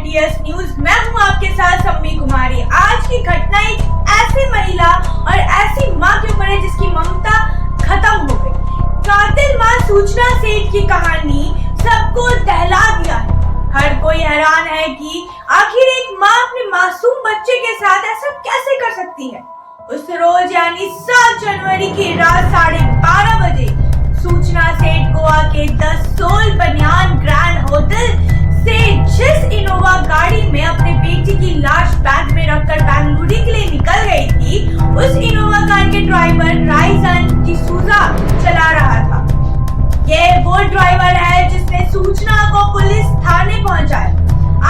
ATS news. मैं हूं आपके साथ सम्मी कुमारी। आज की घटना एक ऐसी महिला और ऐसी मां के ऊपर है जिसकी ममता खत्म हो गई। कातिल मां सूचना सेठ की कहानी सबको दहला दिया है। हर कोई हैरान है कि आखिर एक मां अपने मासूम बच्चे के साथ ऐसा कैसे कर सकती है। उस रोज यानी 7 जनवरी की रात 12:30 बजे सूचना सेठ गोवा के द सोल बनियान ग्रैंड होटल से जिस इनोवा गाड़ी में अपने बेटी की लाश बैग में रखकर बेंगलुरु के लिए निकल गई थी, उस इनोवा कार के ड्राइवर राइजान डिसूजा चला रहा था। ये वो ड्राइवर है जिसने सूचना को पुलिस थाने पहुंचाया।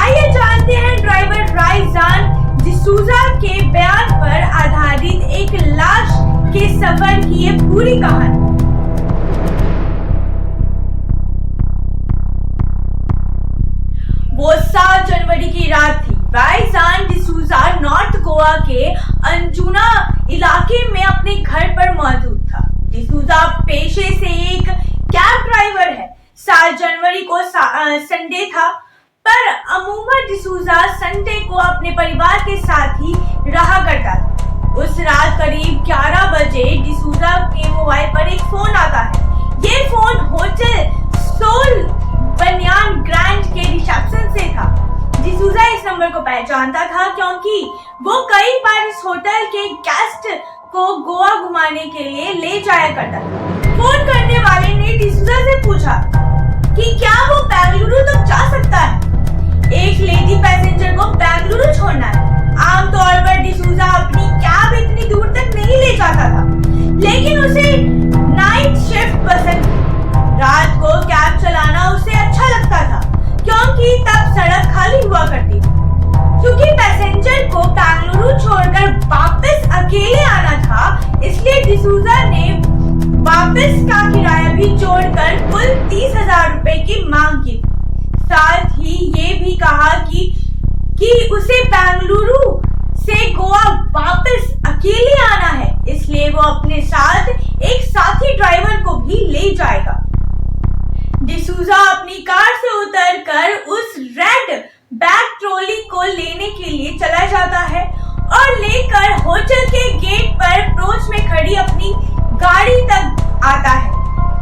आइए जानते हैं ड्राइवर राइजान डिसूजा के बयान पर आधारित एक लाश के सफर की ये पूरी कहानी। वो 7 जनवरी की रात थी। राइजान डिसूजा नॉर्थ गोवा के अंजुना इलाके में अपने घर पर मौजूद था। डिसूजा पेशे से एक कैब ड्राइवर है। 7 जनवरी को संडे था, पर अमूमन डिसूजा संडे को अपने परिवार के साथ ही रहा करता था। उस रात करीब 11 बजे डिसूजा के मोबाइल पर एक फोन आता है। ये फोन होटल सोल बनियान ग्रैंड के रिसेप्शन से था। डिसूजा इस नंबर को पहचानता था क्योंकि वो कई बार इस होटल के गेस्ट को गोवा घुमाने के लिए ले जाया करता था। फोन करने वाले ने डिसूजा से पूछा कि क्या वो बेंगलुरु तक जा सकता है। एक लेडी पैसेंजर को बेंगलुरु छोड़ना है। आमतौर पर डिसूजा अपनी कैब इतनी दूर तक नहीं ले जाता था, लेकिन उसे नाइट शिफ्ट पसंद थी। रात को कैब चलाना उसे अच्छा लगता था क्योंकि तब सड़क खाली हुआ करती थी। क्योंकि पैसेंजर को बेंगलुरु छोड़कर वापस अकेले आना था, इसलिए डिसूजा ने वापस का किराया भी जोड़कर कुल 30,000 रुपए की मांग की। साथ ही ये भी कहा कि उसे बेंगलुरु से गोवा वापस अकेले आना है, इसलिए वो अपने साथ एक साथी ड्राइवर को भी ले जाएगा। डिसूजा अपनी कार से उतरकर उस रेड बैग ट्रॉली को लेने के लिए चला जाता है और लेकर होटल के गेट पर अप्रोच में खड़ी अपनी गाड़ी तक आता है।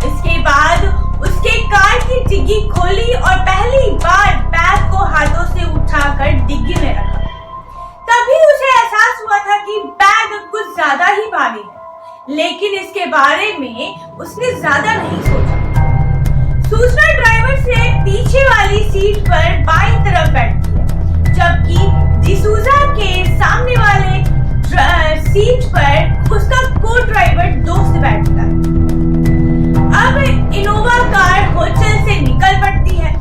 इसके बाद उसके कार की डिग्गी खोली और पहली बार बैग को हाथों से उठाकर डिग्गी में रखा। तभी उसे एहसास हुआ था कि बैग कुछ ज्यादा ही भारी है, लेकिन इसके बारे में उसने ज्यादा नहीं सोचा। सूचना ड्राइवर से पीछे वाली सीट पर बाईं तरफ बैठती है, जबकि डिसूजा के सामने वाले सीट पर उसका को ड्राइवर दोस्त बैठता है। अब इनोवा कार होटल से निकल पड़ती है।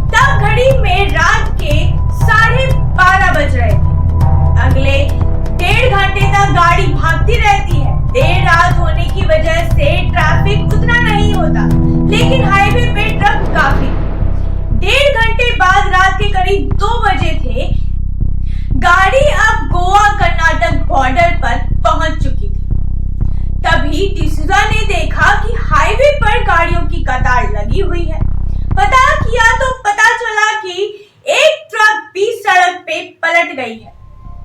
तब घड़ी में रात के 12:30 बज रहे थे। अगले 1.5 घंटे तक गाड़ी भागती रहती है। देर रात होने की वजह से ट्रैफिक उतना नहीं होता, लेकिन हाईवे पे ट्रक काफी। 1.5 घंटे बाद रात के करीब 2 बजे थे। गाड़ी अब गोवा कर्नाटक बॉर्डर पर पहुंच चुकी थी। तभी डिसूजा ने देखा कि हाईवे पर गाड़ियों की कतार लगी हुई है। पता किया तो पता चला कि एक ट्रक भी सड़क पे पलट गई है,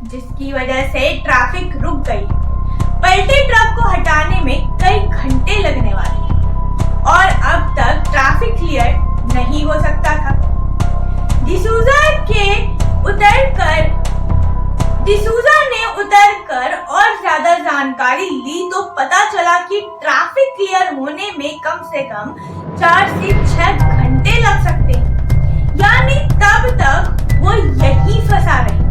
जिसकी वजह से ट्रैफिक रुक गई है। पलटे ट्रक को हटाने में कई घंटे लगने वाले हैं और अब तक ट्रैफिक क्लियर नहीं हो सकता था। डिसूजा ने उतरकर और ज्यादा जानकारी ली तो पता चला कि ट्रैफिक क्लियर होने में कम से कम 4 से 6 घंटे लग सकते हैं, यानी तब तक वो यहीं फंसा रही।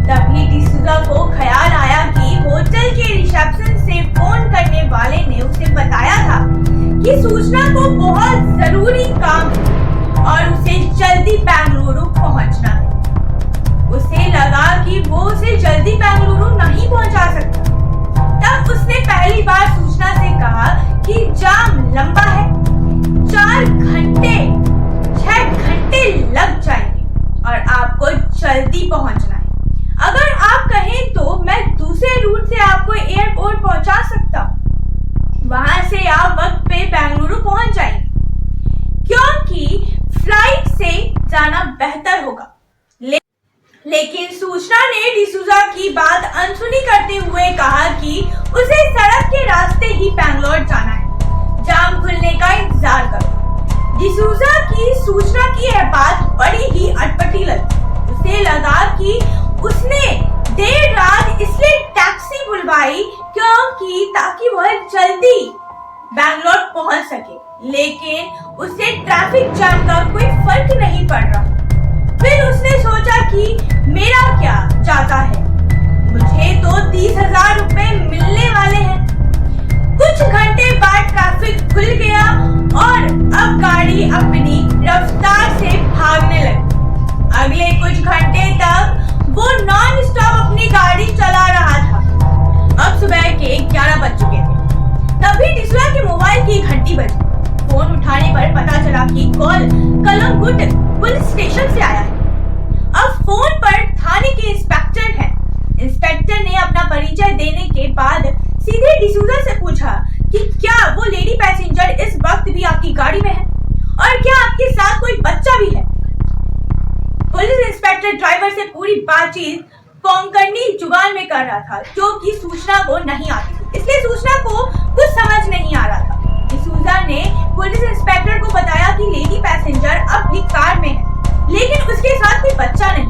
तभी डिसूजा को ख्याल आया कि होटल के रिसेप्शन से फोन करने वाले ने उसे बताया था कि सूचना को बहुत जरूरी काम है और उसे जल्दी बेंगलुरु पहुंचना है। उसे लगा कि वो उसे जल्दी बेंगलुरु नहीं पहुंचा सकता। तब उसने पहली बार सूचना से कहा कि जाम लंबा है, 4 घंटे 6 घंटे लग जाएंगे और आपको जल्दी पहुंचना है। अगर आप कहें तो मैं दूसरे रूट से आपको एयरपोर्ट पहुंचा सकता हूं, वहां से आप वक्त पे बेंगलुरु पहुंच जाएंगे, क्योंकि फ्लाइट से जाना बेहतर होगा। लेकिन सूचना ने डिसूजा की बात अनसुनी करते हुए कहा कि उसे सड़क के रास्ते ही बैंगलोर जाना है, जाम खुलने का इंतजार करो। डिसूजा की सूचना की यह बात बड़ी ही अटपटी लगी। उसे लगा कि उसने देर रात इसलिए टैक्सी बुलवाई क्योंकि ताकि वह जल्दी बैंगलोर पहुंच सके, लेकिन उससे ट्रैफिक जाम का कोई फर्क नहीं पड़ रहा। फिर उसने सोचा कि मेरा क्या जाता है, मुझे तो 30,000 रुपए मिलने वाले हैं। कुछ घंटे बाद ट्रैफिक खुल गया और अब गाड़ी अपनी रफ्तार से भागने लगी। अगले कुछ घंटे तक वो नॉन स्टॉप अपनी गाड़ी चला रहा था। अब सुबह के 11 बज चुके थे। तभी डिसूजा के मोबाइल की घंटी बजी। फोन उठाने पर पता चला कि कॉल कलमगुट पुलिस स्टेशन से आया है। अब फोन पर थाने के इंस्पेक्टर हैं। इंस्पेक्टर ने अपना परिचय देने के बाद सीधे डिसूजा से पूछा कि क्या वो लेडी पैसेंजर इस वक्त भी आपकी गाड़ी में है और क्या आपके साथ कोई बच्चा भी है। पुलिस इंस्पेक्टर ड्राइवर से पूरी बातचीत कोंकणी जुबान में कर रहा था, जो कि सूचना को नहीं आती थी, इसलिए सूचना को कुछ समझ नहीं आ रहा था। डिसूजा ने पुलिस इंस्पेक्टर को बताया कि लेडी पैसेंजर अब भी कार में है, लेकिन उसके साथ कोई बच्चा नहीं।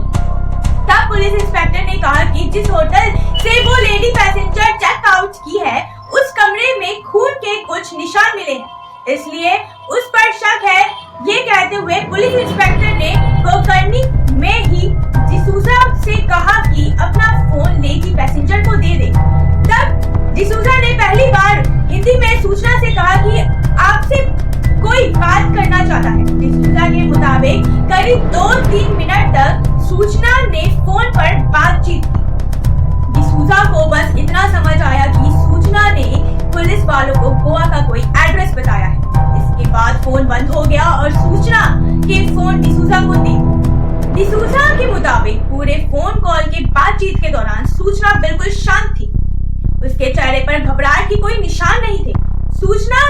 तब पुलिस इंस्पेक्टर ने कहा कि जिस होटल से वो लेडी पैसेंजर चेक आउट की है, उस कमरे में खून के कुछ निशान मिले हैं, इसलिए उस पर शक है। ये कहते हुए पुलिस इंस्पेक्टर ने कोंकणी में ही डिसूजा से कहा कि अपना फोन लेडी पैसेंजर को दे दे। तब डिसूजा ने पहली बार हिंदी में सूचना से कहा कि आपसे कोई बात करना चाहता है। डिसूजा के मुताबिक करीब 2-3 मिनट तक सूचना ने फोन पर बातचीत की। डिसूजा को बस इतना समझ आया कि सूचना ने पुलिस वालों को गोवा का कोई एड्रेस बताया है। इसके बाद फोन बंद हो गया और सूचना के फोन डिसूजा को दे। डिसूजा के मुताबिक पूरे फोन कॉल के बातचीत के दौरान सूचना बिल्कुल शांत थी। उसके चेहरे पर घबराहट की कोई निशान नहीं थे। सूचना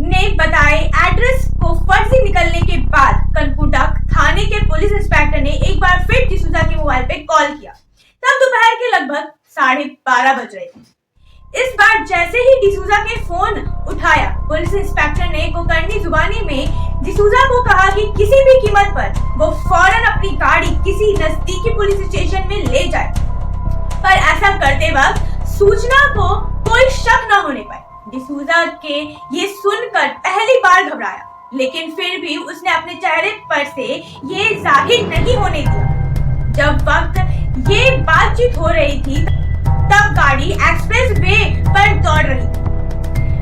ने बताए एड्रेस को फर्जी निकलने के बाद कनकुटा थाने के पुलिस इंस्पेक्टर ने एक बार फिर डिसूजा के मोबाइल पे कॉल किया। तब दोपहर के लगभग 12:30 बज रहे थे। इस बार जैसे ही डिसूजा के फोन उठाया, पुलिस इंस्पेक्टर ने कोंकणी जुबानी में डिसूजा को कहा कि किसी भी कीमत पर वो फौरन अपनी गाड़ी किसी नजदीकी पुलिस स्टेशन में ले जाए। पर ऐसा करते वक्त सूचना को कोई शक न होने पाए। डिसूजा के ये सुनकर पहली बार घबराया, लेकिन फिर भी उसने अपने चेहरे पर से ये जाहिर नहीं होने दिया। जब वक्त ये बातचीत हो रही थी, तब गाड़ी एक्सप्रेस वे पर दौड़ रही थी।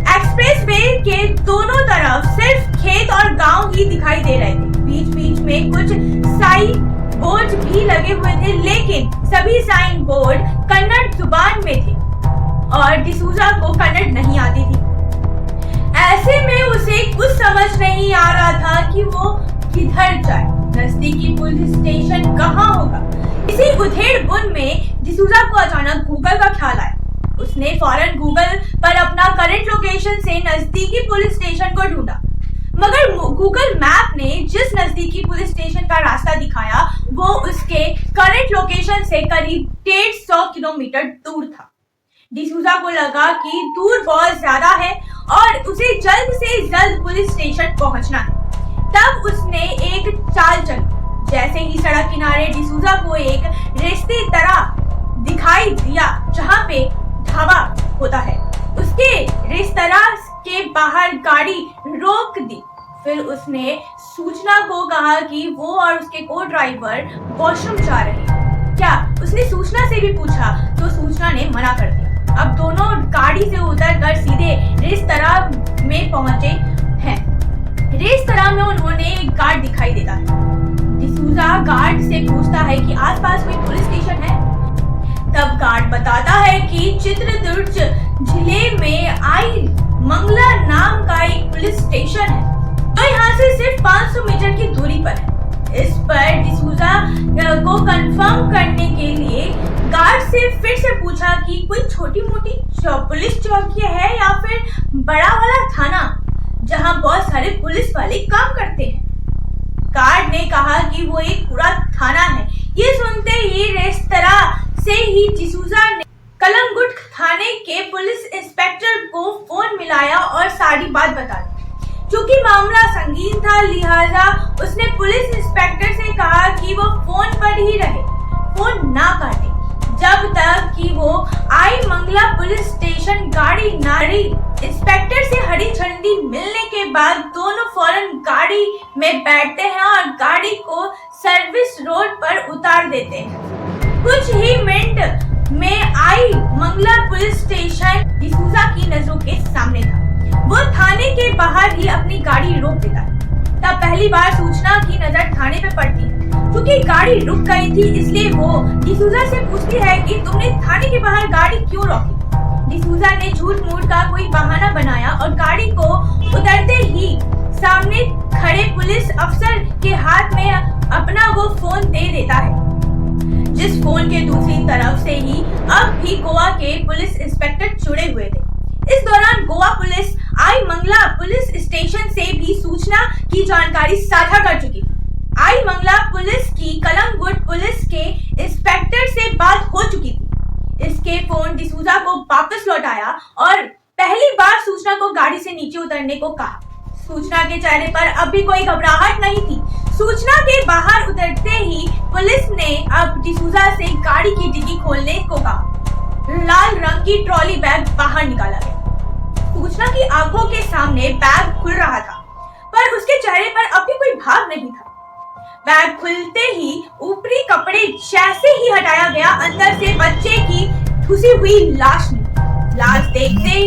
एक्सप्रेस वे के दोनों तरफ सिर्फ खेत और गांव ही दिखाई दे रहे थे। बीच बीच में कुछ साइन बोर्ड भी लगे हुए थे, लेकिन सभी साइन बोर्ड कन्नड़ जुबान में थे और डिसूजा को कन्नड़ नहीं आती थी। ऐसे में उसे कुछ समझ नहीं आ रहा था कि वो किधर जाए, नजदीकी पुलिस स्टेशन कहाँ होगा। इसी उधेड़-बुन में डिसूजा को अचानक गूगल का ख्याल आया। उसने फौरन गूगल पर अपना करंट लोकेशन से नजदीकी पुलिस स्टेशन को ढूंढा, मगर गूगल मैप ने जिस नजदीकी पुलिस स्टेशन का रास्ता दिखाया, वो उसके करंट लोकेशन से करीब 150 किलोमीटर दूर था। डिसूजा को लगा कि दूर बहुत ज्यादा है और उसे जल्द से जल्द पुलिस स्टेशन पहुंचना है। तब उसने एक चाल चली। जैसे ही सड़क किनारे डिसूजा को एक रेस्ते तरह दिखाई दिया जहाँ पे ढाबा होता है, उसके रेस्तरां के बाहर गाड़ी रोक दी। फिर उसने सूचना को कहा कि वो और उसके को ड्राइवर वॉशरूम जा रहे हैं। क्या उसने सूचना से भी पूछा तो सूचना ने मना कर दिया। अब दोनों गाड़ी से उतरकर सीधे रेस्तरां में पहुंचे हैं। रेस्तरां में उन्होंने एक गार्ड दिखाई देता है। डिसूजा गार्ड से पूछता है कि आसपास कोई पुलिस स्टेशन है। तब गार्ड बताता है कि चित्रदुर्ग जिले में आई मंगला नाम का एक पुलिस स्टेशन है, तो यहाँ से सिर्फ 500 मीटर की दूरी पर है। इस पर डिसूजा को कंफर्म करने के लिए गार्ड से फिर से पूछा कि कोई छोटी मोटी पुलिस चौकी है या फिर बड़ा वाला थाना जहाँ बहुत सारे पुलिस वाले काम करते हैं। गार्ड ने कहा कि वो एक पूरा थाना है, ये सुनते ही रेस्तरां से ही डिसूजा ने कलंगुट थाने के पुलिस इंस्पेक्टर को फोन मिलाया और सारी बात बता दी। चूंकि मामला संगीन था, लिहाजा उसने पुलिस इंस्पेक्टर से कहा कि वो फोन पर ही रहे, फोन ना काटे जब तक कि वो आई मंगला पुलिस स्टेशन गाड़ी ना रही। इंस्पेक्टर से हरी झंडी मिलने के बाद दोनों फौरन गाड़ी में बैठते हैं और गाड़ी को सर्विस रोड पर उतार देते हैं। कुछ ही मिनट में आई मंगला पुलिस स्टेशन डिसूजा की नजरों के सामने था। वो थाने के बाहर ही अपनी गाड़ी रोक देता है। तब पहली बार सूचना की नजर थाने पे पड़ती है। क्योंकि गाड़ी रुक गई थी, इसलिए वो डिसूजा से पूछती है कि तुमने थाने के बाहर गाड़ी क्यों रोकी। डिसूजा ने झूठ मूठ का कोई बहाना बनाया और गाड़ी को उतरते ही सामने खड़े पुलिस अफसर के हाथ में अपना वो फोन दे देता है, जिस फोन के दूसरी तरफ से ही अब भी गोवा के पुलिस इंस्पेक्टर जुड़े हुए थे। इस दौरान गोवा पुलिस आई मंगला पुलिस स्टेशन से भी सूचना की जानकारी साझा कर चुकी थी। आई मंगला पुलिस की कलंगुट पुलिस के इंस्पेक्टर से बात हो चुकी थी। इसके फोन डिसूजा को वापस लौटाया और पहली बार सूचना को गाड़ी से नीचे उतरने को कहा। सूचना के चेहरे पर अब भी कोई घबराहट नहीं थी। सूचना के बाहर उतरते ही पुलिस ने अब डिसूजा से गाड़ी की डिग्गी खोलने को कहा। लाल रंग की ट्रॉली बैग बाहर निकाला गया। सूचना की आंखों के सामने बैग खुल रहा था, पर उसके चेहरे पर अब भी कोई भाव नहीं था। बैग खुलते ही ऊपरी कपड़े जैसे ही हटाया गया, अंदर से बच्चे की ठुसी हुई लाश निकली। लाश देखने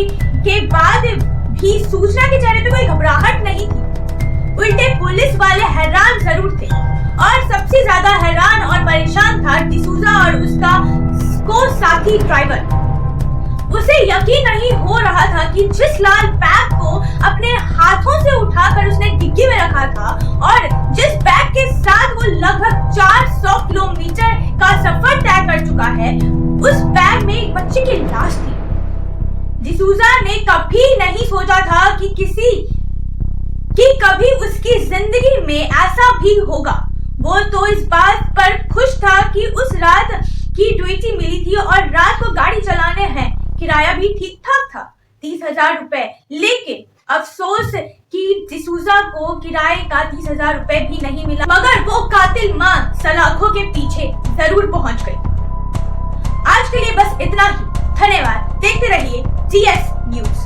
के बाद भी सूचना के चेहरे पे कोई घबराहट नहीं थी। उल्टे पुलिस वाले हैरान जरूर थे और सबसे ज्यादा हैरान और परेशान था डिसूजा और उसका को साथी ड्राइवर। उसे यकीन नहीं हो रहा था कि जिस लाल बैग को अपने हाथों से उठाकर उसने डिग्गी में रखा था और जिस बैग के साथ वो लगभग 400 किलोमीटर का सफर तय कर चुका है, उस बैग में एक बच्चे की लाश थी। डिसूजा ने कभी नहीं सोचा था कि कभी उसकी जिंदगी में ऐसा भी होगा। वो तो इस बात पर खुश था कि उस रात की ड्यूटी मिली थी और रात को गाड़ी चलाने हैं। किराया भी ठीक ठाक था, 30,000 रुपए। लेकिन अफसोस कि डिसूजा को किराए का 30,000 रुपए भी नहीं मिला, मगर वो कातिल मां सलाखों के पीछे जरूर पहुंच गई। आज के लिए बस इतना ही। धन्यवाद। देखते रहिए TS न्यूज।